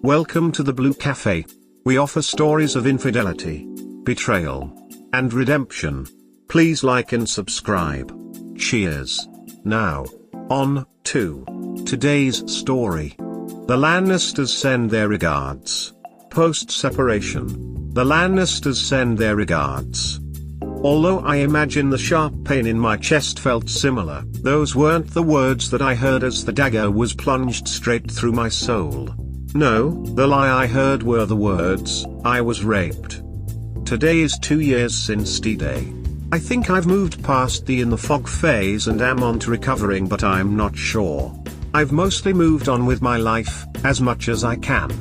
Welcome to the Blue Cafe. We offer stories of infidelity, betrayal, and redemption. Please like and subscribe. Cheers. Now, on to today's story. The Lannisters send their regards. Post-separation. The Lannisters send their regards. Although I imagine the sharp pain in my chest felt similar, those weren't the words that I heard as the dagger was plunged straight through my soul. No, the lie I heard were the words, "I was raped." Today is 2 years since D-Day. I think I've moved past the in the fog phase and am on to recovering, but I'm not sure. I've mostly moved on with my life, as much as I can.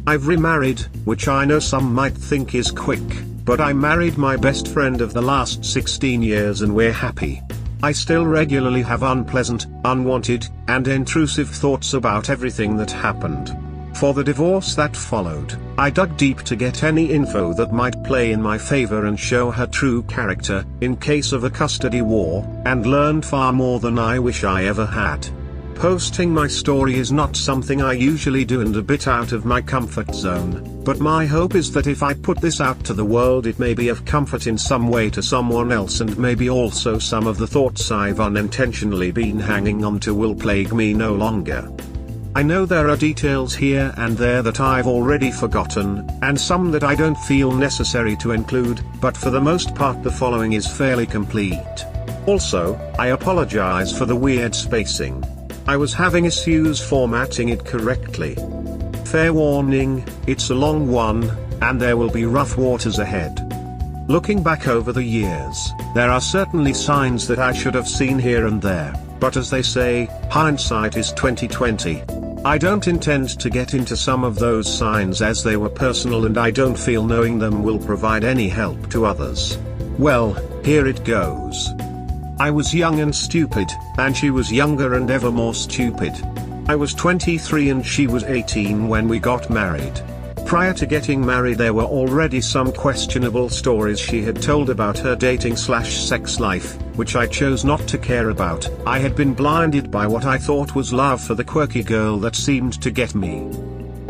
I've remarried, which I know some might think is quick, but I married my best friend of the last 16 years and we're happy. I still regularly have unpleasant, unwanted, and intrusive thoughts about everything that happened. For the divorce that followed, I dug deep to get any info that might play in my favor and show her true character, in case of a custody war, and learned far more than I wish I ever had. Posting my story is not something I usually do and a bit out of my comfort zone, but my hope is that if I put this out to the world it may be of comfort in some way to someone else, and maybe also some of the thoughts I've unintentionally been hanging on to will plague me no longer. I know there are details here and there that I've already forgotten, and some that I don't feel necessary to include, but for the most part the following is fairly complete. Also, I apologize for the weird spacing. I was having issues formatting it correctly. Fair warning, it's a long one, and there will be rough waters ahead. Looking back over the years, there are certainly signs that I should have seen here and there, but as they say, hindsight is 20/20. I don't intend to get into some of those signs as they were personal and I don't feel knowing them will provide any help to others. Well, here it goes. I was young and stupid, and she was younger and ever more stupid. I was 23 and she was 18 when we got married. Prior to getting married there were already some questionable stories she had told about her dating/sex life, which I chose not to care about. I had been blinded by what I thought was love for the quirky girl that seemed to get me.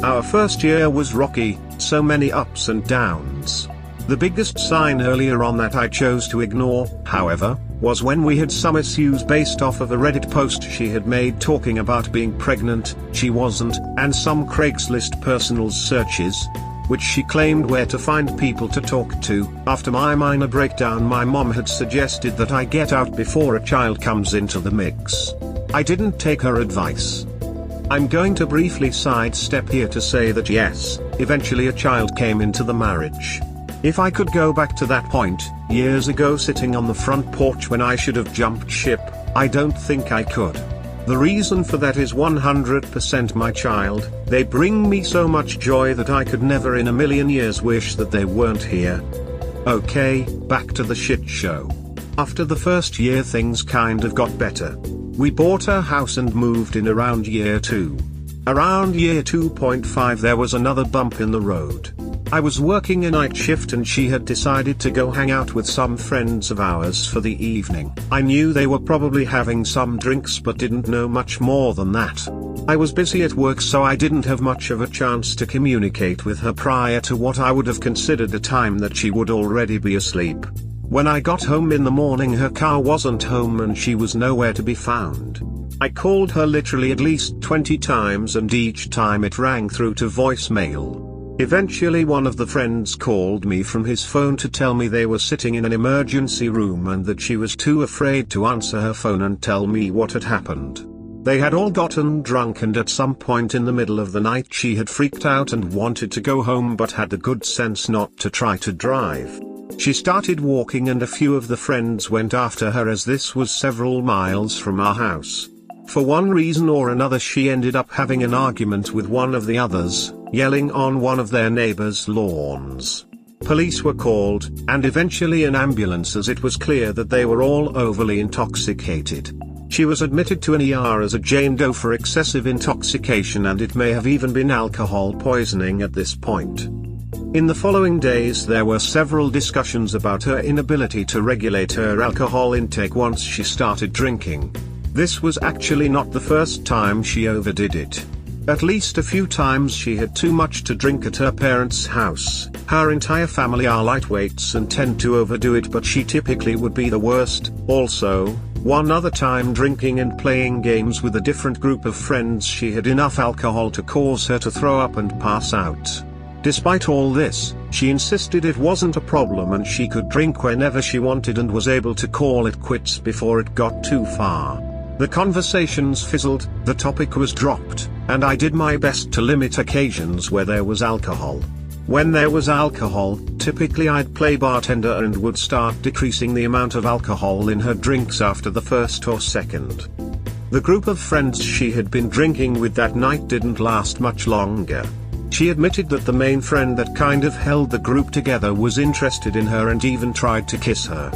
Our first year was rocky, so many ups and downs. The biggest sign earlier on that I chose to ignore, however, was when we had some issues based off of a Reddit post she had made talking about being pregnant, she wasn't, and some Craigslist personal searches, which she claimed were to find people to talk to. After my minor breakdown, my mom had suggested that I get out before a child comes into the mix. I didn't take her advice. I'm going to briefly sidestep here to say that yes, eventually a child came into the marriage. If I could go back to that point, years ago sitting on the front porch when I should have jumped ship, I don't think I could. The reason for that is 100% my child. They bring me so much joy that I could never in a million years wish that they weren't here. Okay, back to the shit show. After the first year things kind of got better. We bought a house and moved in around year 2. Around year 2.5 there was another bump in the road. I was working a night shift and she had decided to go hang out with some friends of ours for the evening. I knew they were probably having some drinks but didn't know much more than that. I was busy at work so I didn't have much of a chance to communicate with her prior to what I would have considered a time that she would already be asleep. When I got home in the morning her car wasn't home and she was nowhere to be found. I called her literally at least 20 times and each time it rang through to voicemail. Eventually one of the friends called me from his phone to tell me they were sitting in an emergency room and that she was too afraid to answer her phone and tell me what had happened. They had all gotten drunk and at some point in the middle of the night she had freaked out and wanted to go home but had the good sense not to try to drive. She started walking and a few of the friends went after her as this was several miles from our house. For one reason or another she ended up having an argument with one of the others, yelling on one of their neighbors' lawns. Police were called, and eventually an ambulance as it was clear that they were all overly intoxicated. She was admitted to an ER as a Jane Doe for excessive intoxication and it may have even been alcohol poisoning at this point. In the following days there were several discussions about her inability to regulate her alcohol intake once she started drinking. This was actually not the first time she overdid it. At least a few times she had too much to drink at her parents' house. Her entire family are lightweights and tend to overdo it, but she typically would be the worst. Also, one other time drinking and playing games with a different group of friends, she had enough alcohol to cause her to throw up and pass out. Despite all this, she insisted it wasn't a problem and she could drink whenever she wanted and was able to call it quits before it got too far. The conversations fizzled, the topic was dropped, and I did my best to limit occasions where there was alcohol. When there was alcohol, typically I'd play bartender and would start decreasing the amount of alcohol in her drinks after the first or second. The group of friends she had been drinking with that night didn't last much longer. She admitted that the main friend that kind of held the group together was interested in her and even tried to kiss her.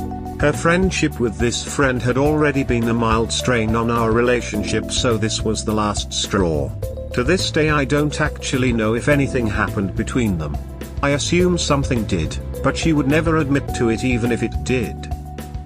Her friendship with this friend had already been a mild strain on our relationship, so this was the last straw. To this day I don't actually know if anything happened between them. I assume something did, but she would never admit to it even if it did.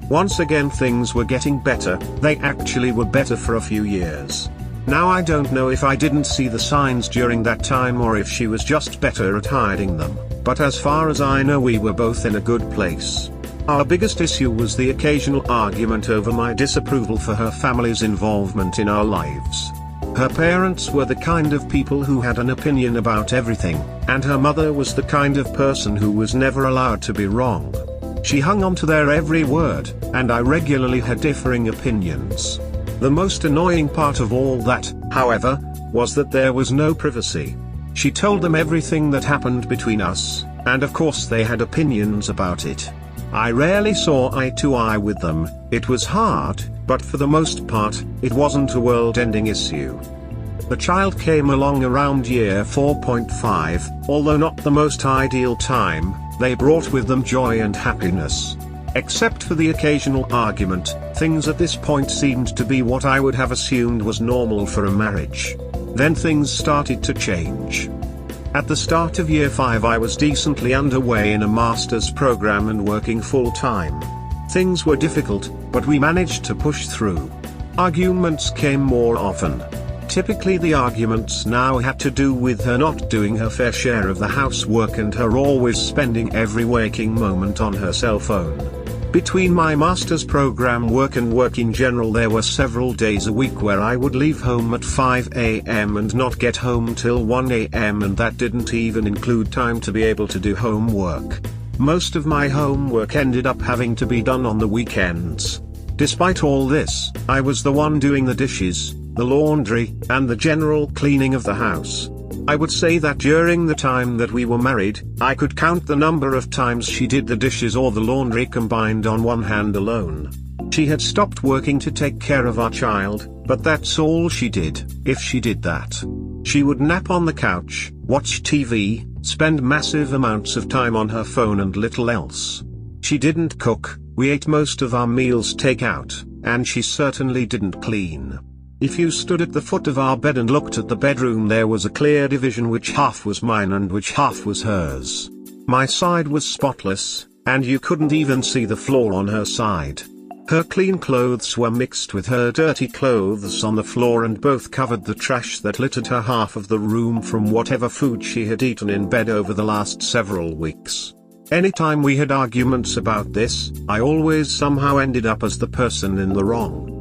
Once again things were getting better, they actually were better for a few years. Now I don't know if I didn't see the signs during that time or if she was just better at hiding them, but as far as I know we were both in a good place. Our biggest issue was the occasional argument over my disapproval for her family's involvement in our lives. Her parents were the kind of people who had an opinion about everything, and her mother was the kind of person who was never allowed to be wrong. She hung on to their every word, and I regularly had differing opinions. The most annoying part of all that, however, was that there was no privacy. She told them everything that happened between us, and of course they had opinions about it. I rarely saw eye to eye with them. It was hard, but for the most part, it wasn't a world-ending issue. The child came along around year 4.5, although not the most ideal time. They brought with them joy and happiness. Except for the occasional argument, things at this point seemed to be what I would have assumed was normal for a marriage. Then things started to change. At the start of year 5 I was decently underway in a master's program and working full-time. Things were difficult, but we managed to push through. Arguments came more often. Typically the arguments now had to do with her not doing her fair share of the housework and her always spending every waking moment on her cell phone. Between my master's program work and work in general, there were several days a week where I would leave home at 5 a.m. and not get home till 1 a.m. and that didn't even include time to be able to do homework. Most of my homework ended up having to be done on the weekends. Despite all this, I was the one doing the dishes, the laundry, and the general cleaning of the house. I would say that during the time that we were married, I could count the number of times she did the dishes or the laundry combined on one hand alone. She had stopped working to take care of our child, but that's all she did. If she did that, she would nap on the couch, watch TV, spend massive amounts of time on her phone and little else. She didn't cook, we ate most of our meals takeout, and she certainly didn't clean. If you stood at the foot of our bed and looked at the bedroom, there was a clear division which half was mine and which half was hers. My side was spotless, and you couldn't even see the floor on her side. Her clean clothes were mixed with her dirty clothes on the floor and both covered the trash that littered her half of the room from whatever food she had eaten in bed over the last several weeks. Anytime we had arguments about this, I always somehow ended up as the person in the wrong.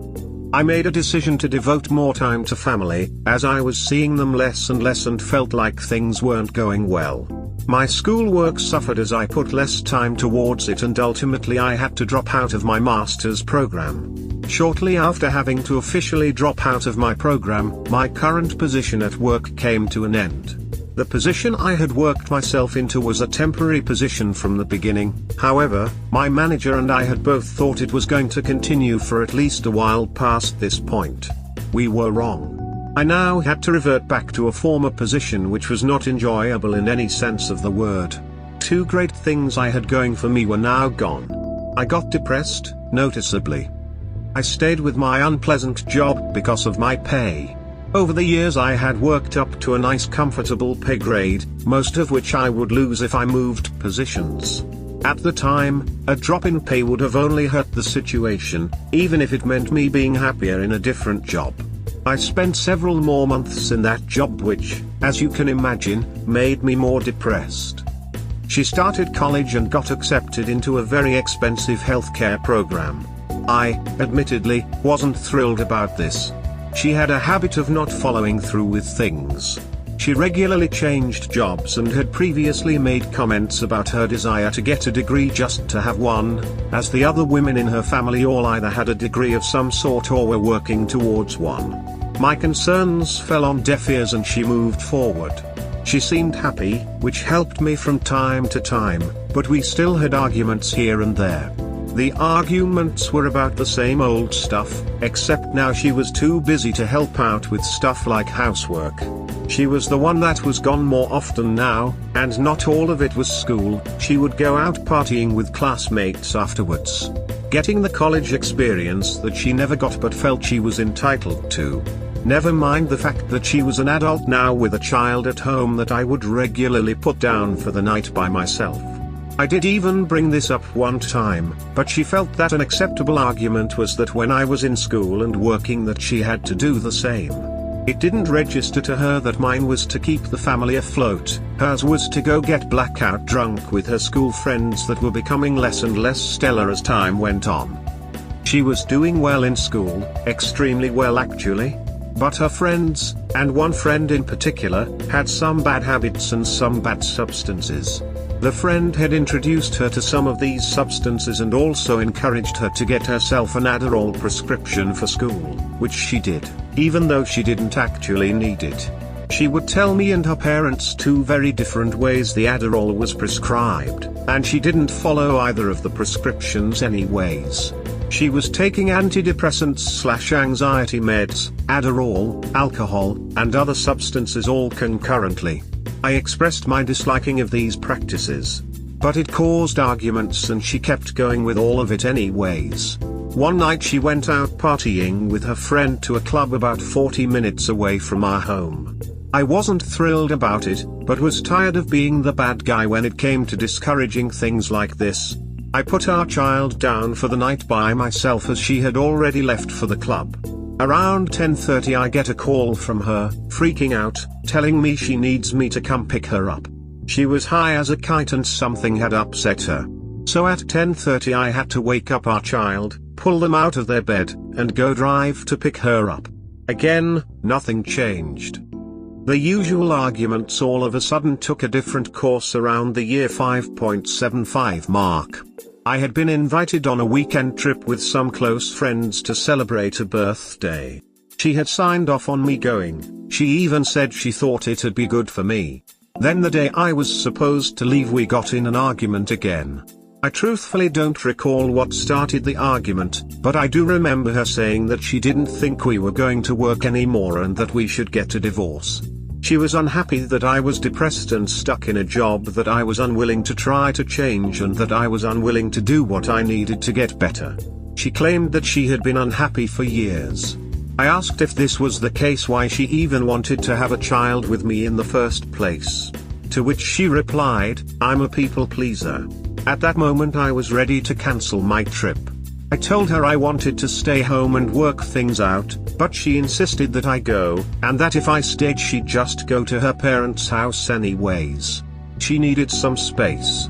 I made a decision to devote more time to family, as I was seeing them less and less and felt like things weren't going well. My schoolwork suffered as I put less time towards it, and ultimately I had to drop out of my master's program. Shortly after having to officially drop out of my program, my current position at work came to an end. The position I had worked myself into was a temporary position from the beginning. However, my manager and I had both thought it was going to continue for at least a while past this point. We were wrong. I now had to revert back to a former position which was not enjoyable in any sense of the word. Two great things I had going for me were now gone. I got depressed, noticeably. I stayed with my unpleasant job because of my pay. Over the years I had worked up to a nice comfortable pay grade, most of which I would lose if I moved positions. At the time, a drop in pay would have only hurt the situation, even if it meant me being happier in a different job. I spent several more months in that job which, as you can imagine, made me more depressed. She started college and got accepted into a very expensive healthcare program. I, admittedly, wasn't thrilled about this. She had a habit of not following through with things. She regularly changed jobs and had previously made comments about her desire to get a degree just to have one, as the other women in her family all either had a degree of some sort or were working towards one. My concerns fell on deaf ears and she moved forward. She seemed happy, which helped me from time to time, but we still had arguments here and there. The arguments were about the same old stuff, except now she was too busy to help out with stuff like housework. She was the one that was gone more often now, and not all of it was school. She would go out partying with classmates afterwards, getting the college experience that she never got but felt she was entitled to. Never mind the fact that she was an adult now with a child at home that I would regularly put down for the night by myself. I did even bring this up one time, but she felt that an acceptable argument was that when I was in school and working that she had to do the same. It didn't register to her that mine was to keep the family afloat, hers was to go get blackout drunk with her school friends that were becoming less and less stellar as time went on. She was doing well in school, extremely well actually. But her friends, and one friend in particular, had some bad habits and some bad substances. The friend had introduced her to some of these substances and also encouraged her to get herself an Adderall prescription for school, which she did, even though she didn't actually need it. She would tell me and her parents two very different ways the Adderall was prescribed, and she didn't follow either of the prescriptions anyways. She was taking antidepressants/anxiety meds, Adderall, alcohol, and other substances all concurrently. I expressed my disliking of these practices. But it caused arguments and she kept going with all of it anyways. One night she went out partying with her friend to a club about 40 minutes away from our home. I wasn't thrilled about it, but was tired of being the bad guy when it came to discouraging things like this. I put our child down for the night by myself as she had already left for the club. Around 10:30 I get a call from her, freaking out, telling me she needs me to come pick her up. She was high as a kite and something had upset her. So at 10:30 I had to wake up our child, pull them out of their bed, and go drive to pick her up. Again, nothing changed. The usual arguments all of a sudden took a different course around the year 5.75 mark. I had been invited on a weekend trip with some close friends to celebrate a birthday. She had signed off on me going. She even said she thought it'd be good for me. Then the day I was supposed to leave we got in an argument again. I truthfully don't recall what started the argument, but I do remember her saying that she didn't think we were going to work anymore and that we should get a divorce. She was unhappy that I was depressed and stuck in a job that I was unwilling to try to change and that I was unwilling to do what I needed to get better. She claimed that she had been unhappy for years. I asked if this was the case why she even wanted to have a child with me in the first place. To which she replied, "I'm a people pleaser." At that moment I was ready to cancel my trip. I told her I wanted to stay home and work things out, but she insisted that I go, and that if I stayed she'd just go to her parents' house anyways. She needed some space.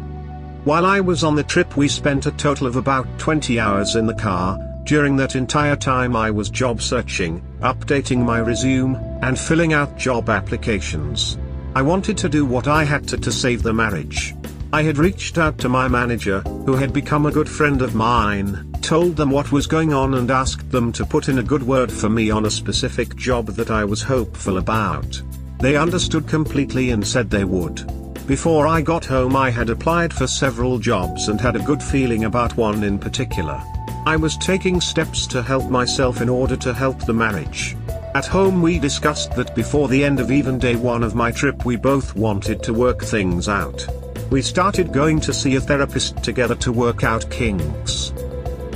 While I was on the trip we spent a total of about 20 hours in the car. During that entire time I was job searching, updating my resume, and filling out job applications. I wanted to do what I had to save the marriage. I had reached out to my manager, who had become a good friend of mine, told them what was going on and asked them to put in a good word for me on a specific job that I was hopeful about. They understood completely and said they would. Before I got home I had applied for several jobs and had a good feeling about one in particular. I was taking steps to help myself in order to help the marriage. At home we discussed that before the end of even day one of my trip we both wanted to work things out. We started going to see a therapist together to work out kinks.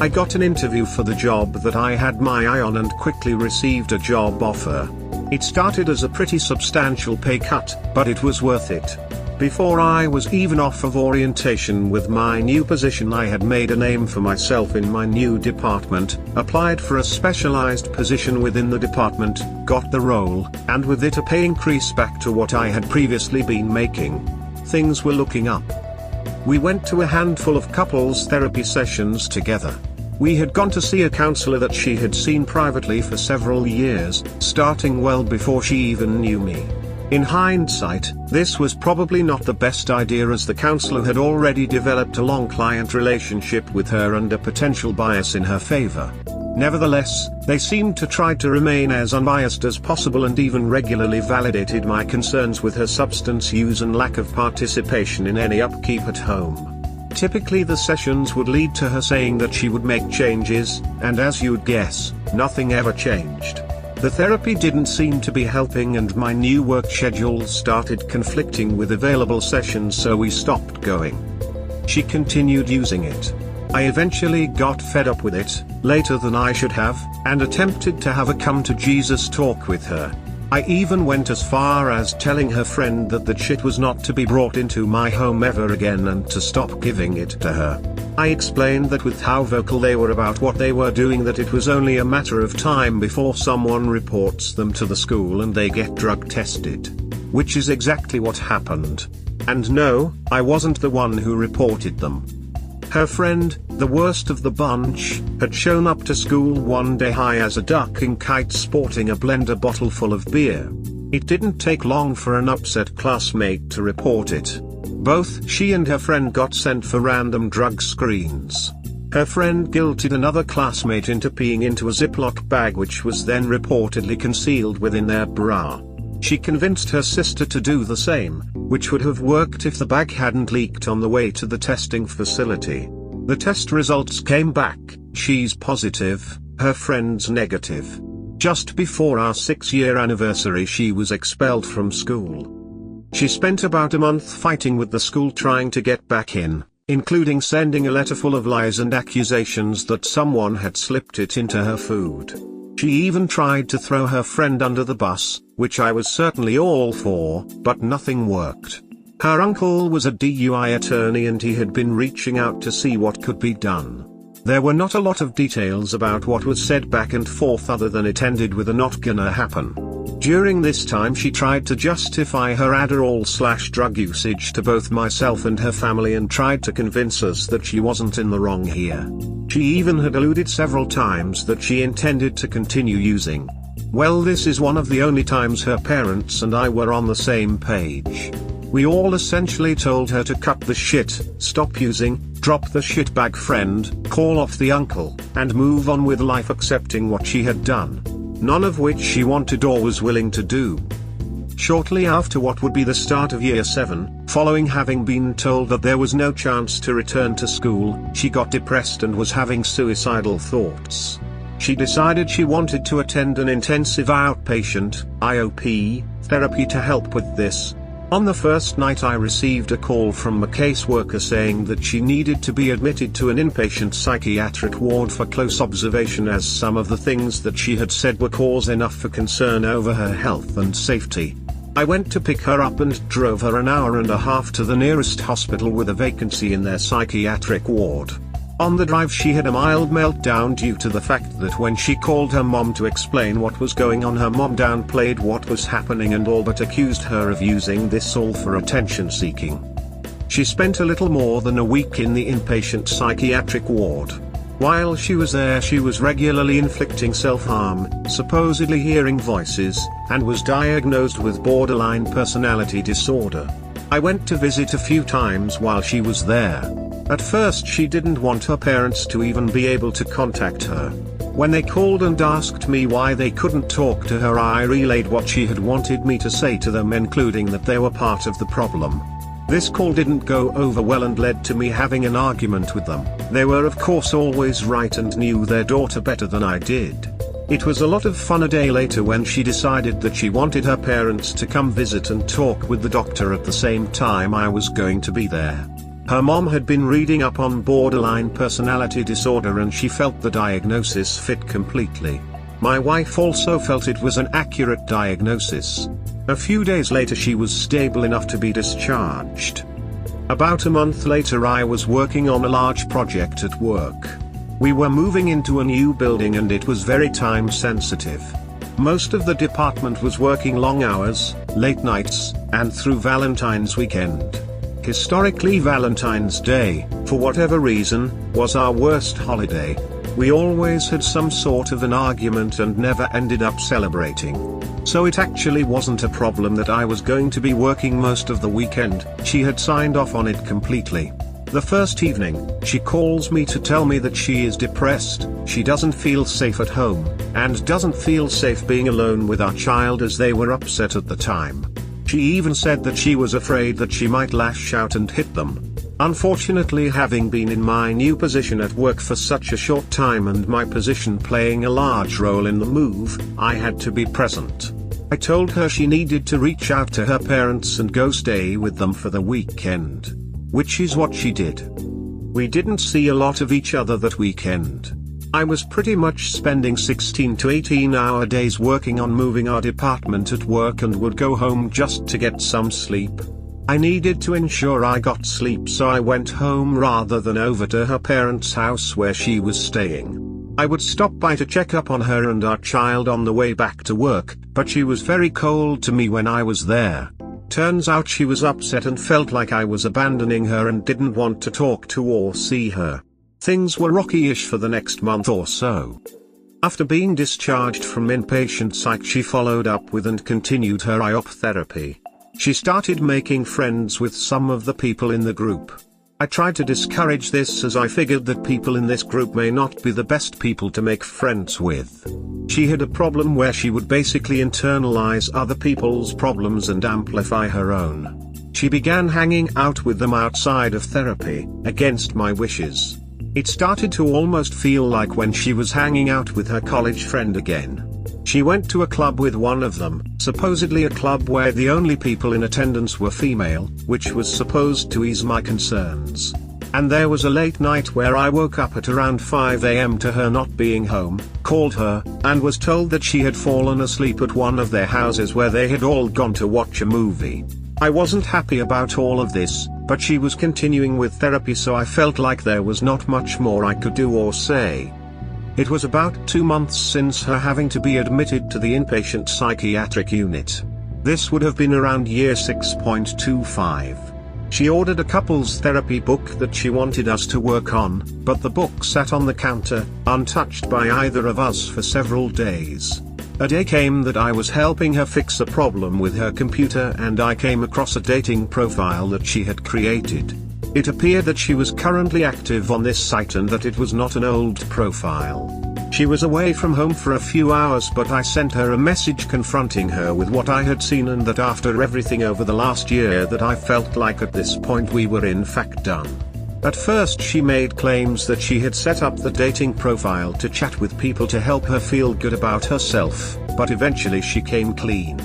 I got an interview for the job that I had my eye on and quickly received a job offer. It started as a pretty substantial pay cut, but it was worth it. Before I was even off of orientation with my new position, I had made a name for myself in my new department, applied for a specialized position within the department, got the role, and with it a pay increase back to what I had previously been making. Things were looking up. We went to a handful of couples therapy sessions together. We had gone to see a counselor that she had seen privately for several years, starting well before she even knew me. In hindsight, this was probably not the best idea, as the counselor had already developed a long client relationship with her and a potential bias in her favor. Nevertheless, they seemed to try to remain as unbiased as possible and even regularly validated my concerns with her substance use and lack of participation in any upkeep at home. Typically the sessions would lead to her saying that she would make changes, and as you'd guess, nothing ever changed. The therapy didn't seem to be helping, and my new work schedule started conflicting with available sessions, so we stopped going. She continued using it. I eventually got fed up with it, later than I should have, and attempted to have a come to Jesus talk with her. I even went as far as telling her friend that shit was not to be brought into my home ever again and to stop giving it to her. I explained that with how vocal they were about what they were doing, that it was only a matter of time before someone reports them to the school and they get drug tested. Which is exactly what happened. And no, I wasn't the one who reported them. Her friend, the worst of the bunch, had shown up to school one day high as a duck in kite, sporting a blender bottle full of beer. It didn't take long for an upset classmate to report it. Both she and her friend got sent for random drug screens. Her friend guilted another classmate into peeing into a Ziploc bag, which was then reportedly concealed within their bra. She convinced her sister to do the same, which would have worked if the bag hadn't leaked on the way to the testing facility. The test results came back, she's positive, her friend's negative. Just before our 6-year anniversary, she was expelled from school. She spent about a month fighting with the school trying to get back in, including sending a letter full of lies and accusations that someone had slipped it into her food. She even tried to throw her friend under the bus, which I was certainly all for, but nothing worked. Her uncle was a DUI attorney and he had been reaching out to see what could be done. There were not a lot of details about what was said back and forth other than it ended with a "not gonna happen." During this time she tried to justify her Adderall/drug usage to both myself and her family and tried to convince us that she wasn't in the wrong here. She even had alluded several times that she intended to continue using. Well, this is one of the only times her parents and I were on the same page. We all essentially told her to cut the shit, stop using, drop the shitbag friend, call off the uncle, and move on with life, accepting what she had done. None of which she wanted or was willing to do. Shortly after what would be the start of year 7, following having been told that there was no chance to return to school, she got depressed and was having suicidal thoughts. She decided she wanted to attend an intensive outpatient, IOP, therapy to help with this. On the first night I received a call from a caseworker saying that she needed to be admitted to an inpatient psychiatric ward for close observation, as some of the things that she had said were cause enough for concern over her health and safety. I went to pick her up and drove her an hour and a half to the nearest hospital with a vacancy in their psychiatric ward. On the drive she had a mild meltdown due to the fact that when she called her mom to explain what was going on, her mom downplayed what was happening and all but accused her of using this all for attention seeking. She spent a little more than a week in the inpatient psychiatric ward. While she was there she was regularly inflicting self-harm, supposedly hearing voices, and was diagnosed with borderline personality disorder. I went to visit a few times while she was there. At first she didn't want her parents to even be able to contact her. When they called and asked me why they couldn't talk to her, I relayed what she had wanted me to say to them, including that they were part of the problem. This call didn't go over well and led to me having an argument with them. They were of course always right and knew their daughter better than I did. It was a lot of fun. A day later, when she decided that she wanted her parents to come visit and talk with the doctor at the same time I was going to be there. Her mom had been reading up on borderline personality disorder and she felt the diagnosis fit completely. My wife also felt it was an accurate diagnosis. A few days later she was stable enough to be discharged. About a month later I was working on a large project at work. We were moving into a new building and it was very time sensitive. Most of the department was working long hours, late nights, and through Valentine's weekend. Historically Valentine's Day, for whatever reason, was our worst holiday. We always had some sort of an argument and never ended up celebrating. So it actually wasn't a problem that I was going to be working most of the weekend, she had signed off on it completely. The first evening, she calls me to tell me that she is depressed, she doesn't feel safe at home, and doesn't feel safe being alone with our child as they were upset at the time. She even said that she was afraid that she might lash out and hit them. Unfortunately, having been in my new position at work for such a short time and my position playing a large role in the move, I had to be present. I told her she needed to reach out to her parents and go stay with them for the weekend. Which is what she did. We didn't see a lot of each other that weekend. I was pretty much spending 16 to 18-hour days working on moving our department at work and would go home just to get some sleep. I needed to ensure I got sleep, so I went home rather than over to her parents' house where she was staying. I would stop by to check up on her and our child on the way back to work, but she was very cold to me when I was there. Turns out she was upset and felt like I was abandoning her and didn't want to talk to or see her. Things were rocky-ish for the next month or so. After being discharged from inpatient psych, she followed up with and continued her IOP therapy. She started making friends with some of the people in the group. I tried to discourage this as I figured that people in this group may not be the best people to make friends with. She had a problem where she would basically internalize other people's problems and amplify her own. She began hanging out with them outside of therapy, against my wishes. It started to almost feel like when she was hanging out with her college friend again. She went to a club with one of them, supposedly a club where the only people in attendance were female, which was supposed to ease my concerns. And there was a late night where I woke up at around 5 AM to her not being home, called her, and was told that she had fallen asleep at one of their houses where they had all gone to watch a movie. I wasn't happy about all of this, but she was continuing with therapy, so I felt like there was not much more I could do or say. It was about 2 months since her having to be admitted to the inpatient psychiatric unit. This would have been around year 6.25. She ordered a couples therapy book that she wanted us to work on, but the book sat on the counter, untouched by either of us for several days. A day came that I was helping her fix a problem with her computer and I came across a dating profile that she had created. It appeared that she was currently active on this site and that it was not an old profile. She was away from home for a few hours, but I sent her a message confronting her with what I had seen and that after everything over the last year that I felt like at this point we were in fact done. At first she made claims that she had set up the dating profile to chat with people to help her feel good about herself, but eventually she came clean.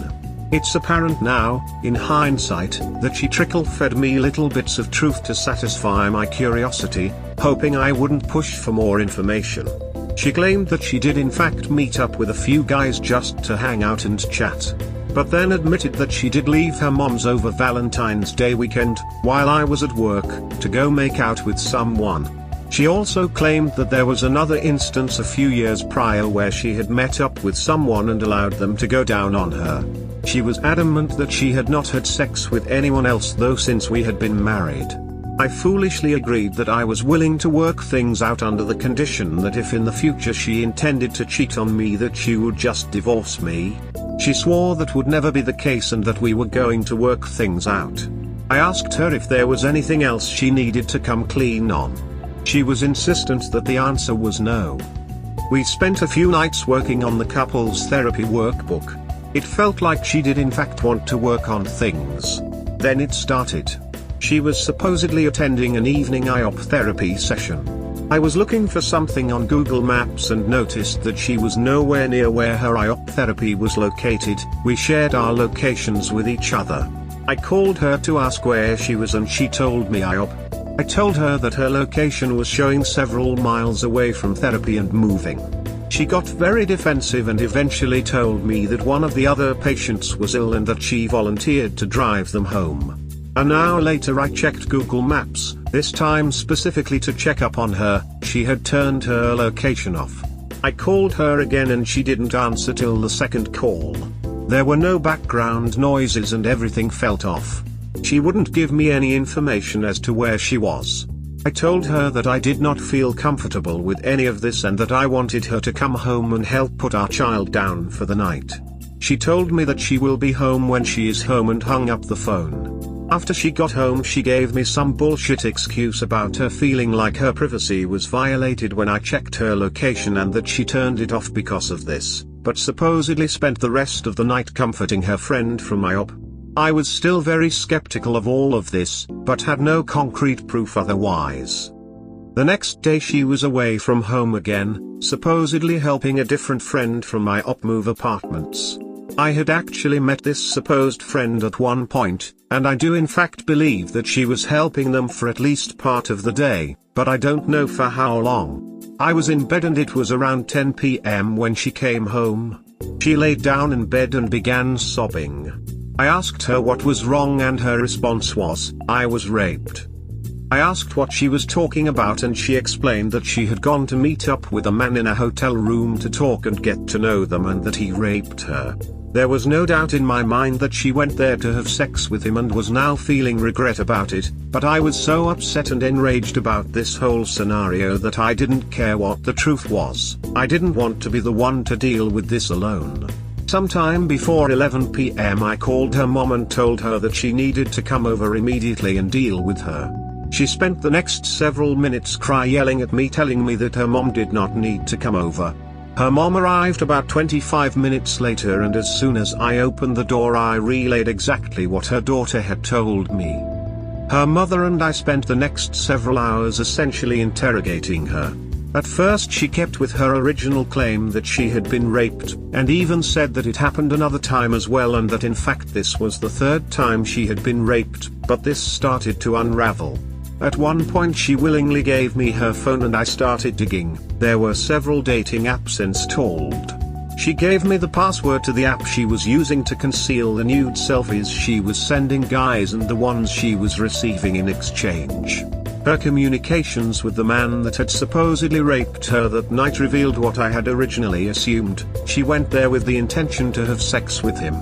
It's apparent now, in hindsight, that she trickle-fed me little bits of truth to satisfy my curiosity, hoping I wouldn't push for more information. She claimed that she did in fact meet up with a few guys just to hang out and chat, but then admitted that she did leave her mom's over Valentine's Day weekend, while I was at work, to go make out with someone. She also claimed that there was another instance a few years prior where she had met up with someone and allowed them to go down on her. She was adamant that she had not had sex with anyone else though since we had been married. I foolishly agreed that I was willing to work things out under the condition that if in the future she intended to cheat on me that she would just divorce me. She swore that would never be the case and that we were going to work things out. I asked her if there was anything else she needed to come clean on. She was insistent that the answer was no. We spent a few nights working on the couples therapy workbook. It felt like she did in fact want to work on things. Then it started. She was supposedly attending an evening IOP therapy session. I was looking for something on Google Maps and noticed that she was nowhere near where her IOP therapy was located. We shared our locations with each other. I called her to ask where she was and she told me IOP. I told her that her location was showing several miles away from therapy and moving. She got very defensive and eventually told me that one of the other patients was ill and that she volunteered to drive them home. An hour later I checked Google Maps, this time specifically to check up on her. She had turned her location off. I called her again and she didn't answer till the second call. There were no background noises and everything felt off. She wouldn't give me any information as to where she was. I told her that I did not feel comfortable with any of this and that I wanted her to come home and help put our child down for the night. She told me that she will be home when she is home and hung up the phone. After she got home she gave me some bullshit excuse about her feeling like her privacy was violated when I checked her location and that she turned it off because of this, but supposedly spent the rest of the night comforting her friend from my op. I was still very skeptical of all of this, but had no concrete proof otherwise. The next day she was away from home again, supposedly helping a different friend from my op move apartments. I had actually met this supposed friend at one point, and I do in fact believe that she was helping them for at least part of the day, but I don't know for how long. I was in bed and it was around 10 p.m. when she came home. She laid down in bed and began sobbing. I asked her what was wrong and her response was, "I was raped." I asked what she was talking about and she explained that she had gone to meet up with a man in a hotel room to talk and get to know them and that he raped her. There was no doubt in my mind that she went there to have sex with him and was now feeling regret about it, but I was so upset and enraged about this whole scenario that I didn't care what the truth was. I didn't want to be the one to deal with this alone. Sometime before 11 p.m. I called her mom and told her that she needed to come over immediately and deal with her. She spent the next several minutes yelling at me, telling me that her mom did not need to come over. Her mom arrived about 25 minutes later and as soon as I opened the door I relayed exactly what her daughter had told me. Her mother and I spent the next several hours essentially interrogating her. At first she kept with her original claim that she had been raped, and even said that it happened another time as well and that in fact this was the third time she had been raped, but this started to unravel. At one point she willingly gave me her phone and I started digging. There were several dating apps installed. She gave me the password to the app she was using to conceal the nude selfies she was sending guys and the ones she was receiving in exchange. Her communications with the man that had supposedly raped her that night revealed what I had originally assumed. She went there with the intention to have sex with him.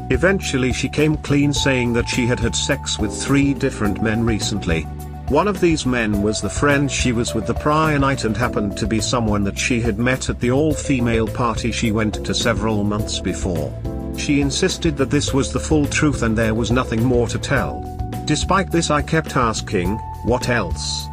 Eventually she came clean saying that she had had sex with 3 different men recently. One of these men was the friend she was with the prior night and happened to be someone that she had met at the all-female party she went to several months before. She insisted that this was the full truth and there was nothing more to tell. Despite this I kept asking, what else?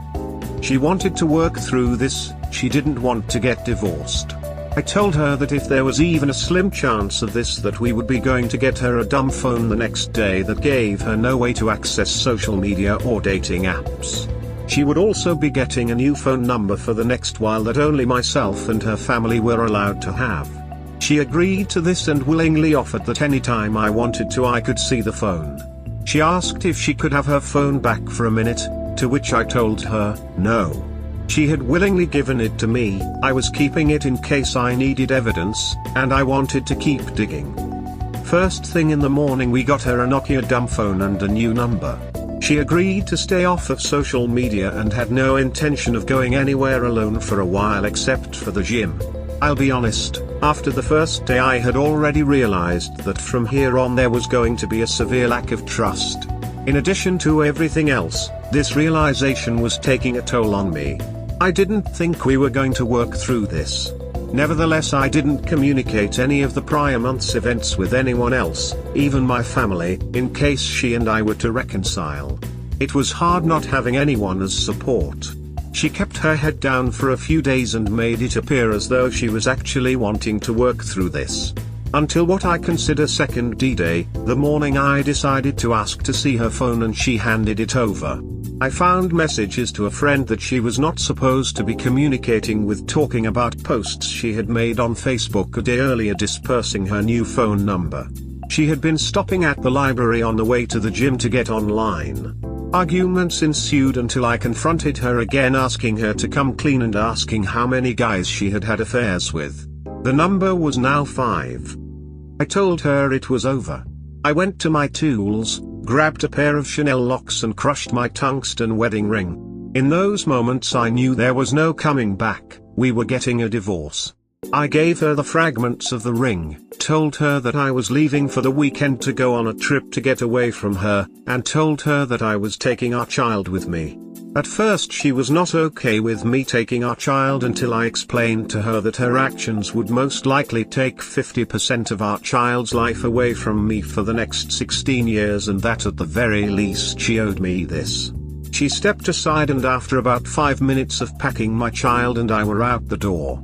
She wanted to work through this, she didn't want to get divorced. I told her that if there was even a slim chance of this that we would be going to get her a dumb phone the next day that gave her no way to access social media or dating apps. She would also be getting a new phone number for the next while that only myself and her family were allowed to have. She agreed to this and willingly offered that anytime I wanted to I could see the phone. She asked if she could have her phone back for a minute, to which I told her, no. She had willingly given it to me, I was keeping it in case I needed evidence, and I wanted to keep digging. First thing in the morning we got her a Nokia dumb phone and a new number. She agreed to stay off of social media and had no intention of going anywhere alone for a while except for the gym. I'll be honest, after the first day I had already realized that from here on there was going to be a severe lack of trust. In addition to everything else, this realization was taking a toll on me. I didn't think we were going to work through this. Nevertheless, I didn't communicate any of the prior month's events with anyone else, even my family, in case she and I were to reconcile. It was hard not having anyone as support. She kept her head down for a few days and made it appear as though she was actually wanting to work through this. Until what I consider second D-Day, the morning I decided to ask to see her phone and she handed it over. I found messages to a friend that she was not supposed to be communicating with talking about posts she had made on Facebook a day earlier dispersing her new phone number. She had been stopping at the library on the way to the gym to get online. Arguments ensued until I confronted her again, asking her to come clean and asking how many guys she had had affairs with. The number was now 5. I told her it was over. I went to my tools, grabbed a pair of Chanel locks and crushed my tungsten wedding ring. In those moments I knew there was no coming back, we were getting a divorce. I gave her the fragments of the ring, told her that I was leaving for the weekend to go on a trip to get away from her, and told her that I was taking our child with me. At first she was not okay with me taking our child until I explained to her that her actions would most likely take 50% of our child's life away from me for the next 16 years and that at the very least she owed me this. She stepped aside and after about 5 minutes of packing, my child and I were out the door.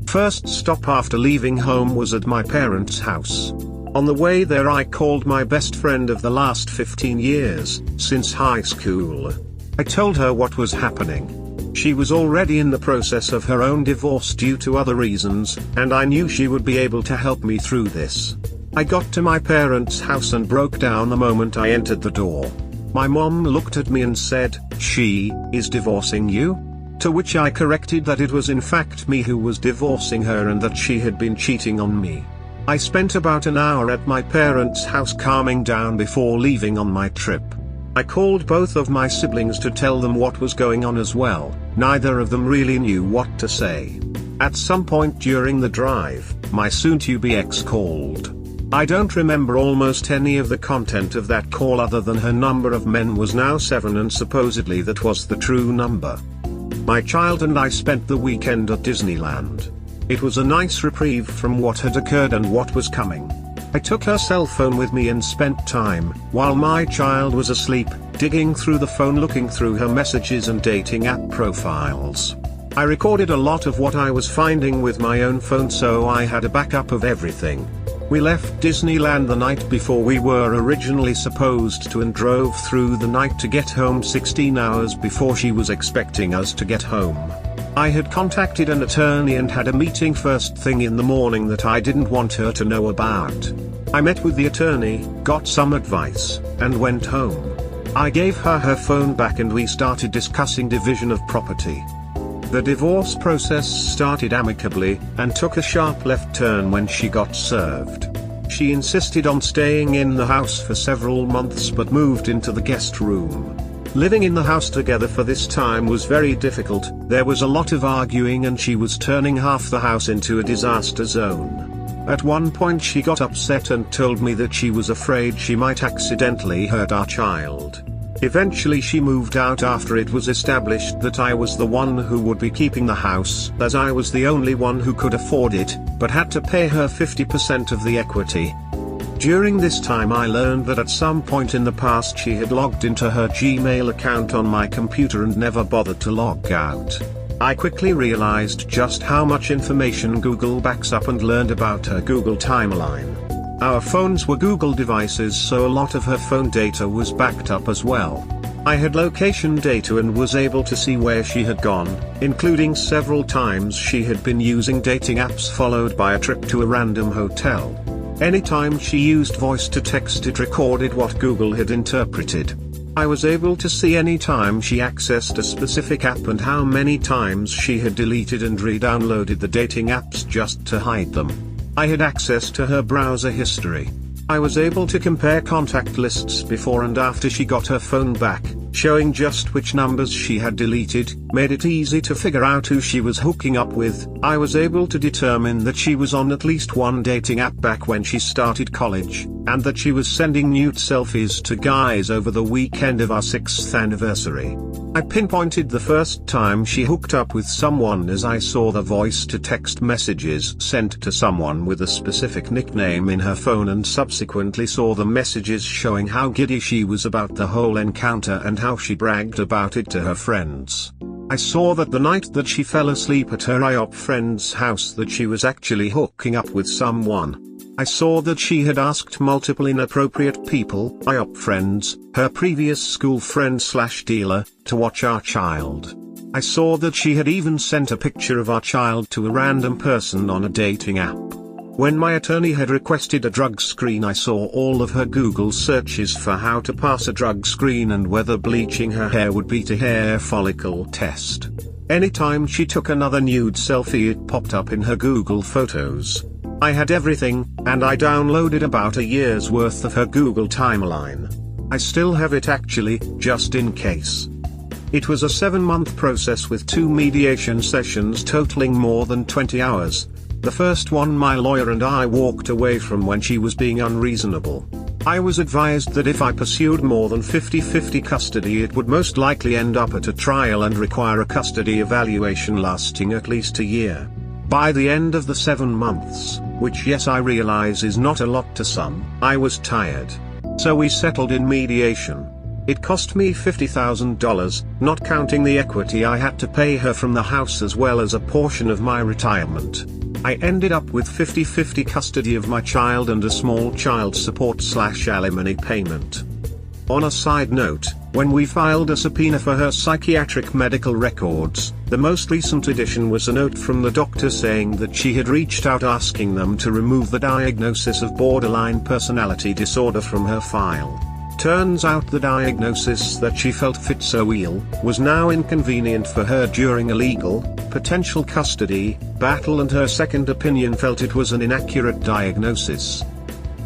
First stop after leaving home was at my parents' house. On the way there I called my best friend of the last 15 years, since high school. I told her what was happening. She was already in the process of her own divorce due to other reasons, and I knew she would be able to help me through this. I got to my parents' house and broke down the moment I entered the door. My mom looked at me and said, "She is divorcing you?" To which I corrected that it was in fact me who was divorcing her and that she had been cheating on me. I spent about an hour at my parents' house calming down before leaving on my trip. I called both of my siblings to tell them what was going on as well. Neither of them really knew what to say. At some point during the drive, my soon-to-be ex called. I don't remember almost any of the content of that call other than her number of men was now 7 and supposedly that was the true number. My child and I spent the weekend at Disneyland. It was a nice reprieve from what had occurred and what was coming. I took her cell phone with me and spent time, while my child was asleep, digging through the phone looking through her messages and dating app profiles. I recorded a lot of what I was finding with my own phone so I had a backup of everything. We left Disneyland the night before we were originally supposed to and drove through the night to get home 16 hours before she was expecting us to get home. I had contacted an attorney and had a meeting first thing in the morning that I didn't want her to know about. I met with the attorney, got some advice, and went home. I gave her her phone back and we started discussing division of property. The divorce process started amicably, and took a sharp left turn when she got served. She insisted on staying in the house for several months but moved into the guest room. Living in the house together for this time was very difficult, there was a lot of arguing and she was turning half the house into a disaster zone. At one point she got upset and told me that she was afraid she might accidentally hurt our child. Eventually she moved out after it was established that I was the one who would be keeping the house, as I was the only one who could afford it, but had to pay her 50% of the equity. During this time I learned that at some point in the past she had logged into her Gmail account on my computer and never bothered to log out. I quickly realized just how much information Google backs up and learned about her Google timeline. Our phones were Google devices, so a lot of her phone data was backed up as well. I had location data and was able to see where she had gone, including several times she had been using dating apps followed by a trip to a random hotel. Anytime she used voice to text, it recorded what Google had interpreted. I was able to see any time she accessed a specific app and how many times she had deleted and re-downloaded the dating apps just to hide them. I had access to her browser history. I was able to compare contact lists before and after she got her phone back, showing just which numbers she had deleted, made it easy to figure out who she was hooking up with. I was able to determine that she was on at least one dating app back when she started college, and that she was sending nude selfies to guys over the weekend of our 6th anniversary. I pinpointed the first time she hooked up with someone as I saw the voice-to-text messages sent to someone with a specific nickname in her phone and subsequently saw the messages showing how giddy she was about the whole encounter and how she bragged about it to her friends. I saw that the night that she fell asleep at her IOP friend's house that she was actually hooking up with someone. I saw that she had asked multiple inappropriate people, IOP friends, her previous school friend/dealer, to watch our child. I saw that she had even sent a picture of our child to a random person on a dating app. When my attorney had requested a drug screen, I saw all of her Google searches for how to pass a drug screen and whether bleaching her hair would beat a hair follicle test. Anytime she took another nude selfie, it popped up in her Google Photos. I had everything, and I downloaded about a year's worth of her Google timeline. I still have it actually, just in case. It was a 7-month process with 2 mediation sessions totaling more than 20 hours. The first one my lawyer and I walked away from when she was being unreasonable. I was advised that if I pursued more than 50-50 custody, it would most likely end up at a trial and require a custody evaluation lasting at least a year. By the end of the 7 months, which yes I realize is not a lot to some, I was tired. So we settled in mediation. It cost me $50,000, not counting the equity I had to pay her from the house as well as a portion of my retirement. I ended up with 50-50 custody of my child and a small child support/alimony payment. On a side note, when we filed a subpoena for her psychiatric medical records, the most recent addition was a note from the doctor saying that she had reached out asking them to remove the diagnosis of borderline personality disorder from her file. Turns out the diagnosis that she felt fit so ill was now inconvenient for her during a legal, potential custody battle, and her second opinion felt it was an inaccurate diagnosis.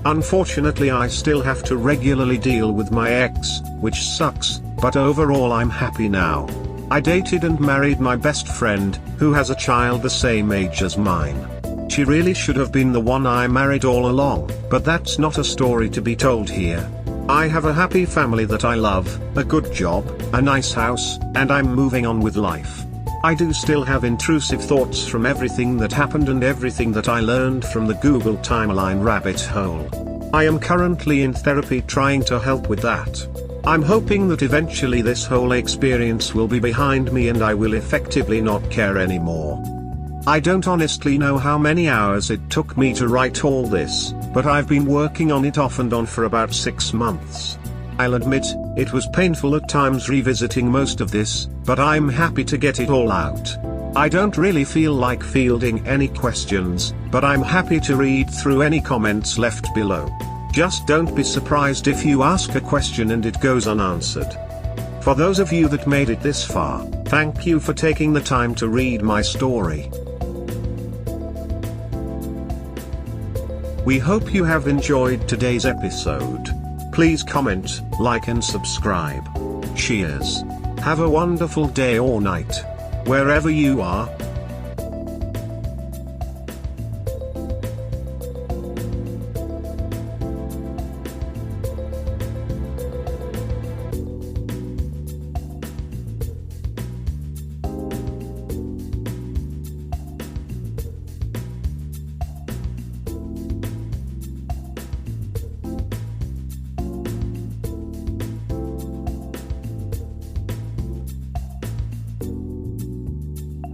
Unfortunately, I still have to regularly deal with my ex, which sucks, but overall I'm happy now. I dated and married my best friend, who has a child the same age as mine. She really should have been the one I married all along, but that's not a story to be told here. I have a happy family that I love, a good job, a nice house, and I'm moving on with life. I do still have intrusive thoughts from everything that happened and everything that I learned from the Google timeline rabbit hole. I am currently in therapy trying to help with that. I'm hoping that eventually this whole experience will be behind me and I will effectively not care anymore. I don't honestly know how many hours it took me to write all this, but I've been working on it off and on for about 6 months. I'll admit, it was painful at times revisiting most of this, but I'm happy to get it all out. I don't really feel like fielding any questions, but I'm happy to read through any comments left below. Just don't be surprised if you ask a question and it goes unanswered. For those of you that made it this far, thank you for taking the time to read my story. We hope you have enjoyed today's episode. Please comment, like and subscribe. Cheers. Have a wonderful day or night, wherever you are.